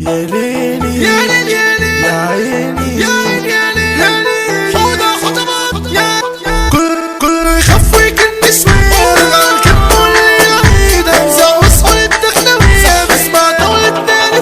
يا ليلي يا ليلي يا ليلي يا عيني يا ليلي يا ليلي حوضة خطبات يا كله يخاف ويكن شوية الكم والعيد انزع وصحوا الدخلوية بسمع دولتنا يا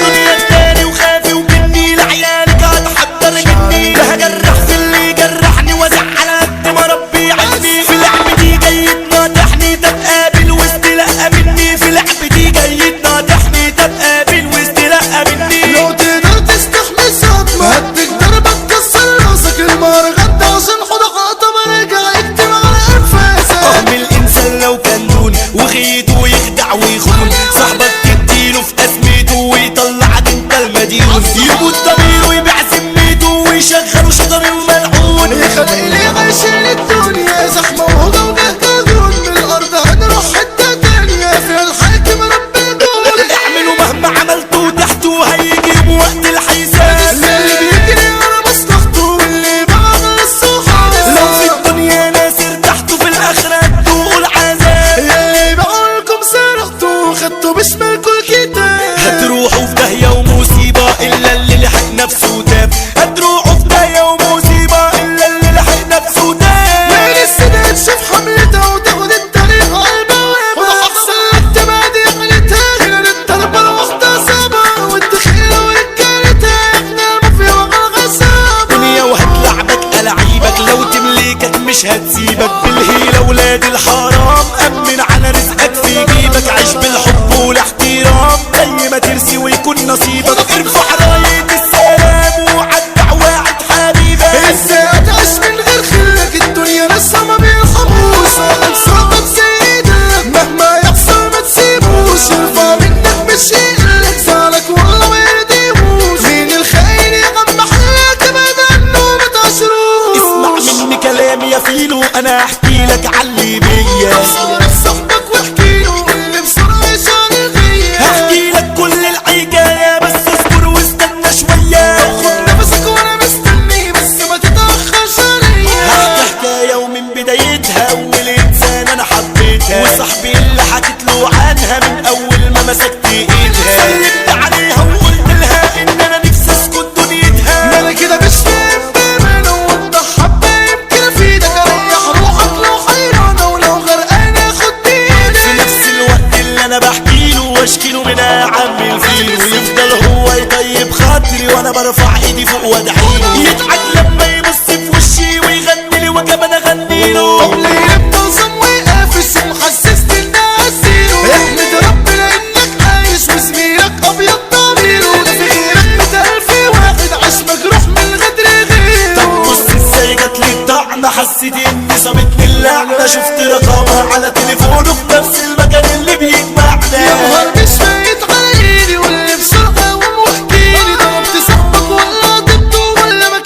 دنيا التاني وخافي وجني لعيالك هتحضر جني ده هجرح في اللي جرحني وازعل قد ما ربي عزني في لعبتي جاي تناطحني طب قابل واستلقى مني في لعبتي جاي تناطحني طب قابل واستلقى مني لو تقدر تستحمل صدمة هديك ضربة تكسر راسك المار غدا عشان حوضة خطبة راجع يكتب على انفاسك الانسان لو كان دون وخيط ويخدع ويخون صاحبك تديله في ازمته ويطلعك انت المديون يموت ضميره ويبيع ذمته ويشغله شطري وملعون يخلق لي عايشين الدنيا زحمة وهدى وجهجون من الارض هنروح حتة تانية فيها الحاكم رب الجود اعملوا مهما عملتوا تحته هيجيبوا وقت الحساب اللي بيجري ورا مصلحته واللي بعمل الصحاب لو في الدنيا ناس ارتحتوا في الاخرة تدوقوا العذاب اللي بقولكم سرقتوا خدتوا بشمالكوا الكتاب هتروحوا في داهية ومصيبة الا اللي لحق نفسه تاب هتروحوا في داهية ومصيبة الا اللي لحق نفسه تاب ليل السنة تشوف حملتها وتاخد الطريق على البوابة وأحسن لك تبعد عملتها هنا للضربة المغتصبة والدخيلة ورجالتها احنا المافيا والغصابة دنيا وهتلعبك ألعيبك لو تملكك مش هتسيبك بالهيلة ولاد الحرام أمن على رزقك في جيبك عيش بالحب والاحترام زي ما ترسي ويكون نصيبك ارفع راية السلام وعدع واحد حبيبك ازاي هتعيش من غير خلك الدنيا ناسها ما بيرحموش انصرتك سيدك مهما يحصل ما تسيبوش يرفع منك مش يقلك زعلك والله ما يرديهوش مين الخاين يغمى حلك ابعد عنه ما تعشروش اسمع مني كلامي يا فيلو أنا أحكي لك علي بيا صارت صاحبك واحكيله اللي بسرعة يشعر غيا هحكي لك كل الحكاية بس اصبر واستنى شوية خد نفسك وانا مستني بس ما تتأخرش عليا هحكي حكاية ومن بدايتها أول إنسان أنا حبيتها وصاحبي اللي حكيت له عنها من أول ما مسكت إيدها سلمت عليها وقلت لها إن أنا نفسي أسكت دنيتها ما انا كده مش فاهم بامانة ووضح حبة يمكن افيدك اريح روحك لو حيرانة ولو غرقانة خد بايدك في نفس الوقت اللي أنا بحكيله واشكيله من عم الفيل ويفضل هو يطيب خاطري وأنا برفع إيدي فوق وأدعيله يضحك لما يبص في وشي ويغني لي وكمان أغني له طب ليه بتنظم وقافش ومحسسني ان عزيله احمد ربنا انك عايش وزميلك ابيض ضميره ده في غيرك 100,000 واحد عاش مجروح من غدر غيره طب بص ازاي جاتلي الطعنة حسيت اني صابتني اللعنة شفت رقمها على تليفونه في نفس المكان اللي بيجمعنا يا نهار مش فايت عليلي واللي بسرعة قوم واحكيلي ضربت صاحبك ولا ضده ولا ما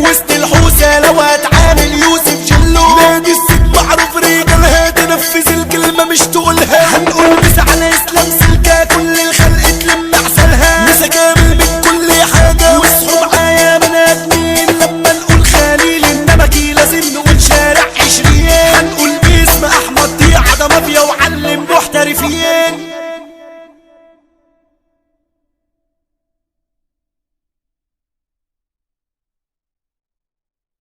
وسط الحوسة لو هتعامل يوسف جلو نادي الست معروف رجالها تنفذ الكلمة مش تقولها هنقول